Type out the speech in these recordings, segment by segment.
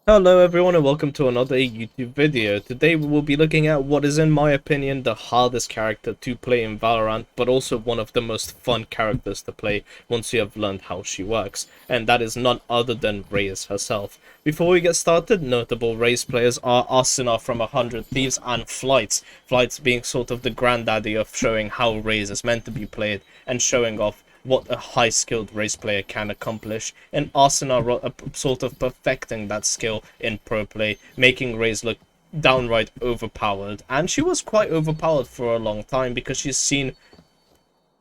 Hello everyone and welcome to another YouTube video. Today we will be looking at what is in my opinion the hardest character to play in Valorant, but also one of the most fun characters to play once you have learned how she works, and that is none other than Raze herself. Before we get started, notable Raze players are Arsena from 100 Thieves and Flights. Flights being sort of the granddaddy of showing how Raze is meant to be played and showing off what a high-skilled Raze player can accomplish, and Arsenal sort of perfecting that skill in pro play, making Raze look downright overpowered. And she was quite overpowered for a long time because she's seen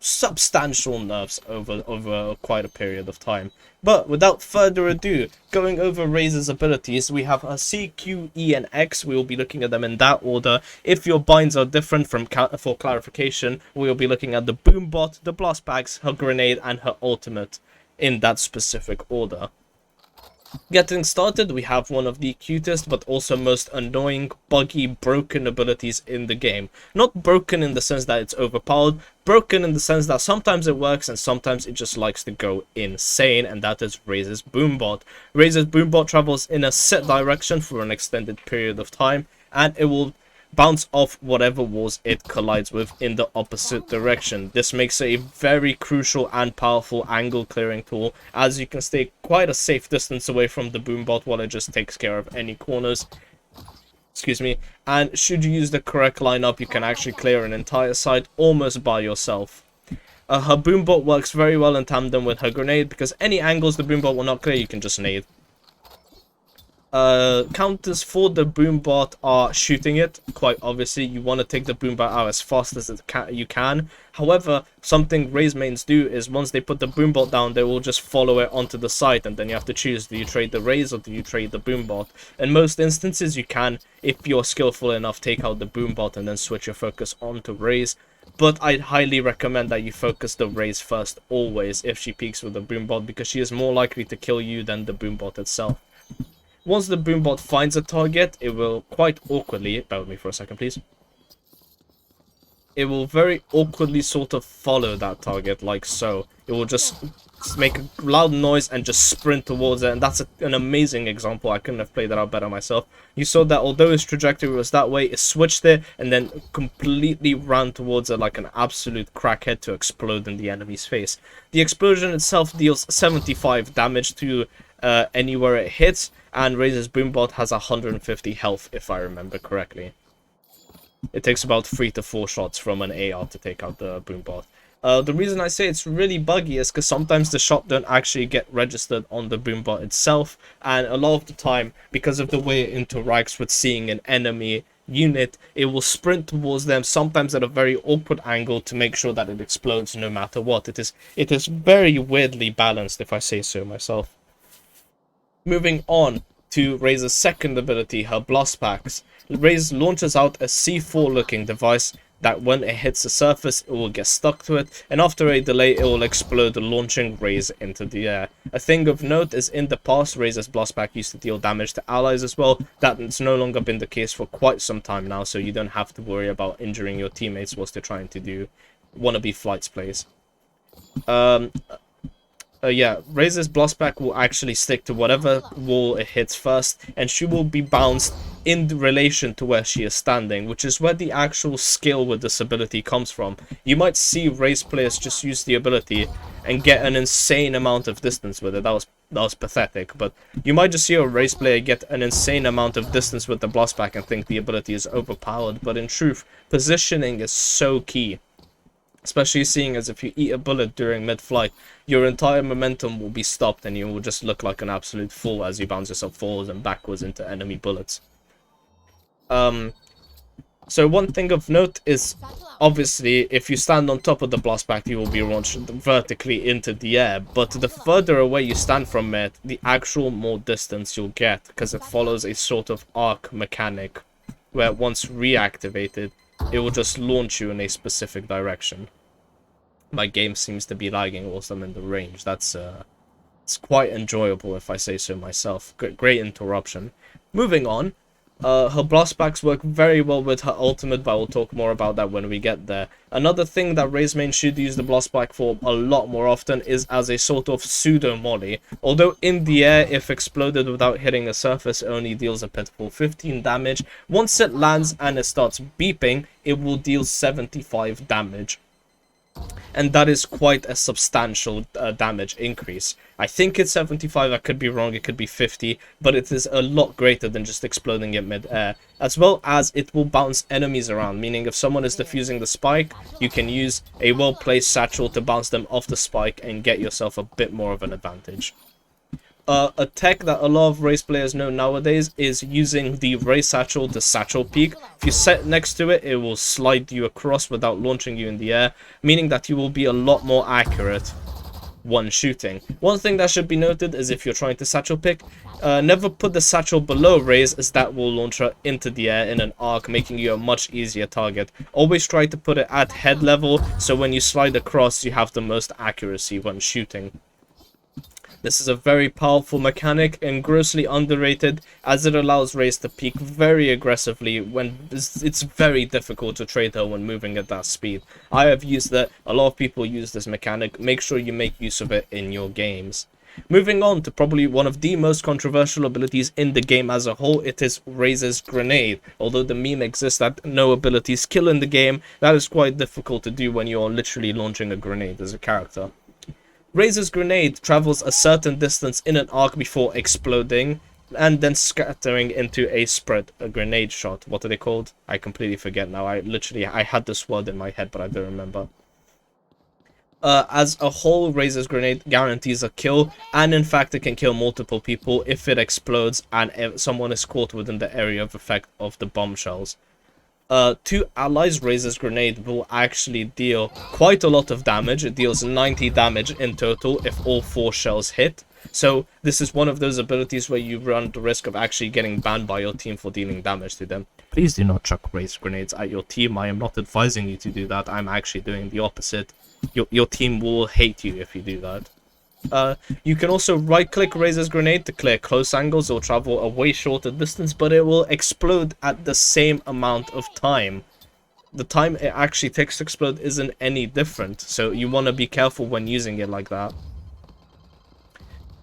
substantial nerfs over quite a period of time. But without further ado, going over Raze's abilities, we have her C, Q, E, and X. We will be looking at them in that order. If your binds are different for clarification, we will be looking at the Boombot, the Blast Bags, her Grenade, and her Ultimate in that specific order. Getting started, we have one of the cutest but also most annoying, buggy, broken abilities in the game. Not broken in the sense that it's overpowered, broken in the sense that sometimes it works and sometimes it just likes to go insane, and that is Raze's Boombot. Raze's Boombot travels in a set direction for an extended period of time, and it will bounce off whatever walls it collides with in the opposite direction. This makes it a very crucial and powerful angle clearing tool, as you can stay quite a safe distance away from the Boombot while it just takes care of any corners. Excuse me. And should you use the correct lineup, you can actually clear an entire side almost by yourself. Her Boombot works very well in tandem with her grenade, because any angles the Boombot will not clear, you can just nade. Counters for the Boombot are shooting it. Quite obviously, you want to take the Boombot out as fast as you can. However, something Raze mains do is once they put the Boombot down, they will just follow it onto the site, and then you have to choose, do you trade the Raze or do you trade the Boombot? In most instances, you can, if you're skillful enough, take out the Boombot and then switch your focus onto Raze. But I'd highly recommend that you focus the Raze first always if she peeks with the Boombot, because she is more likely to kill you than the Boombot itself. Once the Boombot finds a target, it will quite awkwardly, bear with me for a second please, it will very awkwardly sort of follow that target like so. It will just make a loud noise and just sprint towards it, and that's an amazing example. I couldn't have played that out better myself. You saw that although its trajectory was that way, it switched it and then completely ran towards it like an absolute crackhead to explode in the enemy's face. The explosion itself deals 75 damage to anywhere it hits, and Raze's Boombot has 150 health if I remember correctly. It takes about 3 to 4 shots from an AR to take out the Boombot. The reason I say it's really buggy is because sometimes the shot don't actually get registered on the Boombot itself, and a lot of the time, because of the way it interacts with seeing an enemy unit, it will sprint towards them, sometimes at a very awkward angle, to make sure that it explodes no matter what. It is very weirdly balanced, if I say so myself. Moving on to Raze's second ability, her Blast Packs. Raze launches out a C4 looking device that when it hits the surface, it will get stuck to it, and after a delay, it will explode, launching Raze into the air. A thing of note is in the past, Raze's Blast Pack used to deal damage to allies as well. That's no longer been the case for quite some time now, so you don't have to worry about injuring your teammates whilst they're trying to do wannabe flights plays. Yeah, Raze's Blast Pack will actually stick to whatever wall it hits first, and she will be bounced in relation to where she is standing, which is where the actual skill with this ability comes from. You might see Raze players just use the ability and get an insane amount of distance with it. That was pathetic, but you might just see a Raze player get an insane amount of distance with the Blast Pack and think the ability is overpowered, but in truth, positioning is so key. Especially seeing as if you eat a bullet during mid-flight, your entire momentum will be stopped and you will just look like an absolute fool as you bounce yourself forwards and backwards into enemy bullets. So one thing of note is, obviously, if you stand on top of the Blast Pack, you will be launched vertically into the air, but the further away you stand from it, the actual more distance you'll get, because it follows a sort of arc mechanic, where once reactivated, it will just launch you in a specific direction. My game seems to be lagging whilst I'm in the range. It's quite enjoyable if I say so myself. Great interruption. Moving on, Her blast packs work very well with her ultimate, but I will talk more about that when we get there. Another thing that Raze main should use the blast pack for a lot more often is as a sort of pseudo molly. Although in the air, if exploded without hitting a surface, it only deals a pitiful 15 damage. Once it lands and it starts beeping, it will deal 75 damage. And that is quite a substantial damage increase. I think it's 75, I could be wrong, it could be 50, but it is a lot greater than just exploding it mid-air. As well as it will bounce enemies around, meaning if someone is defusing the spike, you can use a well-placed satchel to bounce them off the spike and get yourself a bit more of an advantage. A tech that a lot of Raze players know nowadays is using the Raze satchel, the satchel peak. If you set next to it, it will slide you across without launching you in the air, meaning that you will be a lot more accurate when shooting. One thing that should be noted is if you're trying to satchel pick, never put the satchel below Raze, as that will launch her into the air in an arc, making you a much easier target. Always try to put it at head level, so when you slide across, you have the most accuracy when shooting. This is a very powerful mechanic and grossly underrated, as it allows Raze to peek very aggressively when it's very difficult to trade her when moving at that speed. I have used it, a lot of people use this mechanic. Make sure you make use of it in your games. Moving on to probably one of the most controversial abilities in the game as a whole, it is Raze's grenade. Although the meme exists that no abilities kill in the game, that is quite difficult to do when you're literally launching a grenade as a character. Raze's grenade travels a certain distance in an arc before exploding, and then scattering into a spread, a grenade shot. What are they called? I completely forget now. I had this word in my head, but I don't remember. As a whole, Raze's grenade guarantees a kill, and in fact it can kill multiple people if it explodes and if someone is caught within the area of effect of the bombshells. To allies, Raze's grenade will actually deal quite a lot of damage. It deals 90 damage in total if all 4 shells hit. So this is one of those abilities where you run the risk of actually getting banned by your team for dealing damage to them. Please do not chuck Raze grenades at your team. I am not advising you to do that. I'm actually doing the opposite. Your team will hate you if you do that. You can also right-click Raze's grenade to clear close angles or travel a way shorter distance, but it will explode at the same amount of time. The time it actually takes to explode isn't any different, so you want to be careful when using it like that.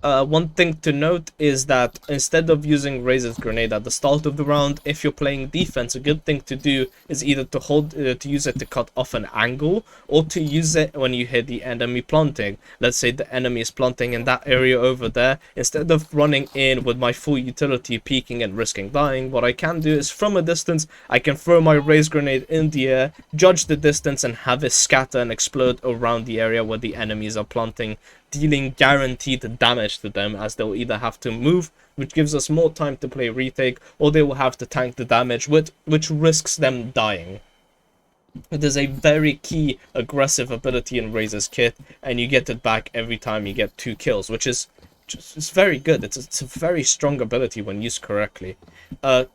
One thing to note is that instead of using Raze's grenade at the start of the round, if you're playing defense, a good thing to do is either to use it to cut off an angle, or to use it when you hit the enemy planting. Let's say the enemy is planting in that area over there. Instead of running in with my full utility, peeking and risking dying, what I can do is from a distance, I can throw my Raze grenade in the air, judge the distance and have it scatter and explode around the area where the enemies are planting, dealing guaranteed damage to them, as they'll either have to move, which gives us more time to play retake, or they will have to tank the damage, which risks them dying. It is a very key aggressive ability in Raze's kit, and you get it back every time you get 2 kills, which is it's very good. It's a very strong ability when used correctly.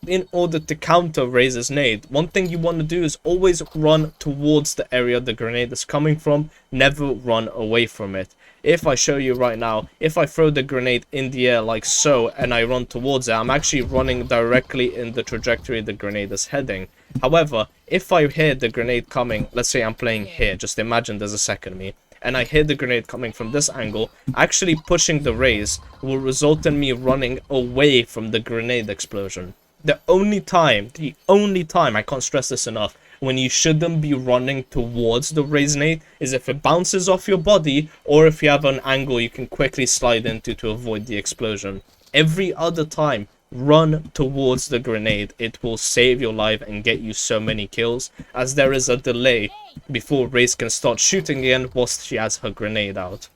In order to counter Raze's nade, one thing you want to do is always run towards the area the grenade is coming from, never run away from it. If I show you right now, if I throw the grenade in the air like so and I run towards it, I'm actually running directly in the trajectory the grenade is heading. However, if I hear the grenade coming, let's say I'm playing here, just imagine there's a second me, and I hear the grenade coming from this angle, actually pushing the Raze will result in me running away from the grenade explosion. The only time, I can't stress this enough, when you shouldn't be running towards the Raze nade is if it bounces off your body, or if you have an angle you can quickly slide into to avoid the explosion. Every other time, run towards the grenade. It will save your life and get you so many kills, as there is a delay before Raze can start shooting again whilst she has her grenade out.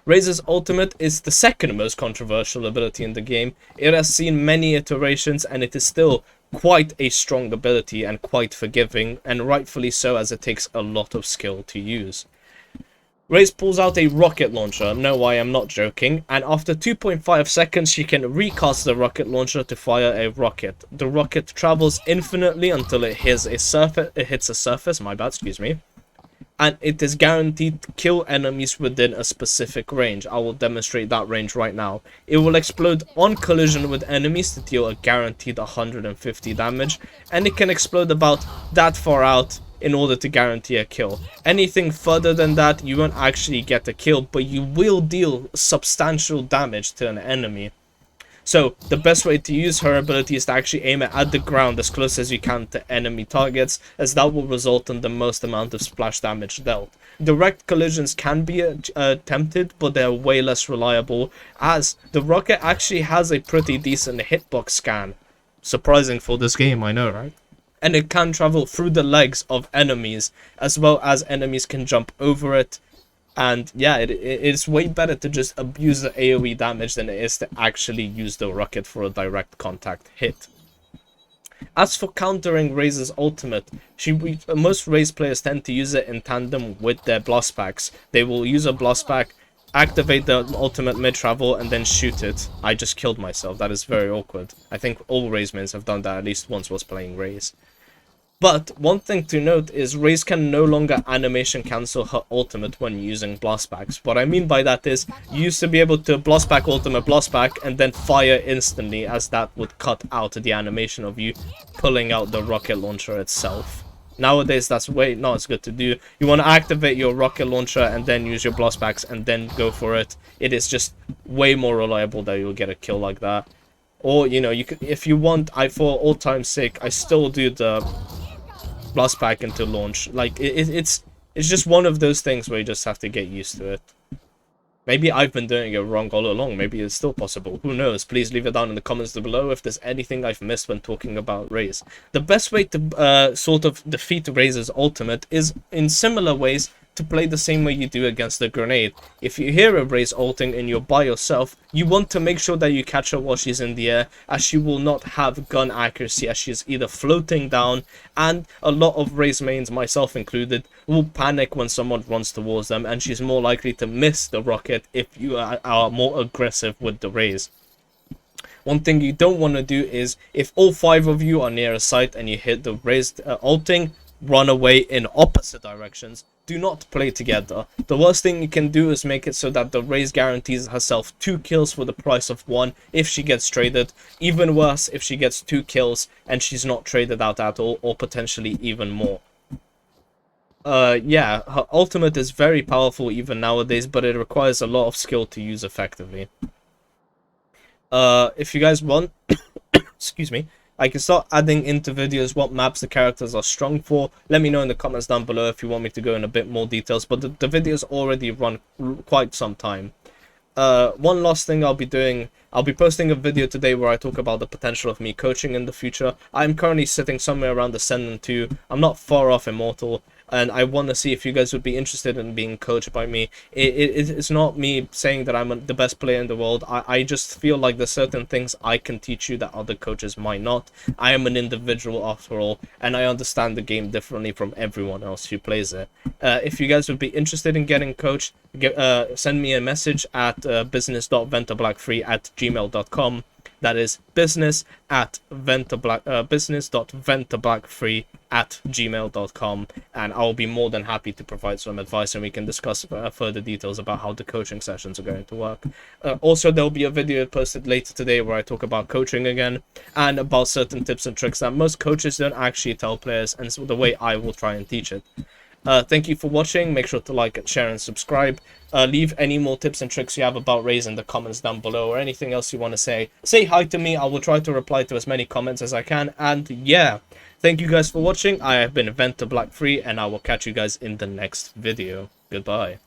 Raze's ultimate is the second most controversial ability in the game. It has seen many iterations and it is still quite a strong ability and quite forgiving, and rightfully so, as it takes a lot of skill to use. Raze pulls out a rocket launcher, no I am not joking, and after 2.5 seconds she can recast the rocket launcher to fire a rocket. The rocket travels infinitely until it hits a surface, and it is guaranteed to kill enemies within a specific range. I will demonstrate that range right now. It will explode on collision with enemies to deal a guaranteed 150 damage, and it can explode about that far out in order to guarantee a kill. Anything further than that, you won't actually get a kill, but you will deal substantial damage to an enemy. So the best way to use her ability is to actually aim it at the ground as close as you can to enemy targets, as that will result in the most amount of splash damage dealt. Direct collisions can be attempted, but they're way less reliable, as the rocket actually has a pretty decent hitbox scan. Surprising for this game, I know, right? And it can travel through the legs of enemies, as well as enemies can jump over it. And yeah, it's way better to just abuse the AoE damage than it is to actually use the rocket for a direct contact hit. As for countering Raze's ultimate, most Raze players tend to use it in tandem with their blast packs. They will use a blast pack, activate the ultimate mid-travel, and then shoot it. I just killed myself. That is very awkward. I think all Raze mains have done that at least once whilst playing Raze. But one thing to note is Raze can no longer animation cancel her ultimate when using blast packs. What I mean by that is, you used to be able to blast pack ultimate blast pack and then fire instantly, as that would cut out the animation of you pulling out the rocket launcher itself. Nowadays that's way not as good to do. You want to activate your rocket launcher and then use your blast packs and then go for it. It is just way more reliable that you'll get a kill like that. Or, you know, you could, if you want, for all time's sake, I still do the blast pack into launch. Like it's just one of those things where you just have to get used to it. Maybe I've been doing it wrong all along. Maybe it's still possible. Who knows? Please leave it down in the comments below if there's anything I've missed when talking about Raze. The best way to sort of defeat Raze's ultimate is in similar ways to play the same way you do against the grenade. If you hear a Raze ulting and you're by yourself, you want to make sure that you catch her while she's in the air, as she will not have gun accuracy, as she is either floating down, and a lot of Raze mains, myself included, will panic when someone runs towards them, and she's more likely to miss the rocket if you are more aggressive with the Raze. One thing you don't want to do is, if all 5 of you are near a site and you hit the Raze ulting, run away in opposite directions. Do not play together. The worst thing you can do is make it so that the Raze guarantees herself 2 kills for the price of 1 if she gets traded. Even worse if she gets 2 kills and she's not traded out at all, or potentially even more. Yeah, her ultimate is very powerful even nowadays, but it requires a lot of skill to use effectively. If you guys want, excuse me, I can start adding into videos what maps the characters are strong for. Let me know in the comments down below if you want me to go in a bit more details, but the videos already run quite some time. One last thing I'll be posting a video today where I talk about the potential of me coaching in the future. I'm currently sitting somewhere around Ascendant 2. I'm not far off Immortal, and I want to see if you guys would be interested in being coached by me. It's not me saying that I'm the best player in the world. I just feel like there's certain things I can teach you that other coaches might not. I am an individual after all, and I understand the game differently from everyone else who plays it. If you guys would be interested in getting coached, send me a message at business.ventablack3@gmail.com. That is business.ventablack3@gmail.com, and I'll be more than happy to provide some advice, and we can discuss further details about how the coaching sessions are going to work. Also, there'll be a video posted later today where I talk about coaching again, and about certain tips and tricks that most coaches don't actually tell players, and so the way I will try and teach it. Thank you for watching. Make sure to like, share, and subscribe. Leave any more tips and tricks you have about Raze in the comments down below, or anything else you want to say. Say hi to me. I will try to reply to as many comments as I can. And yeah, thank you guys for watching. I have been VentablackFree, and I will catch you guys in the next video. Goodbye.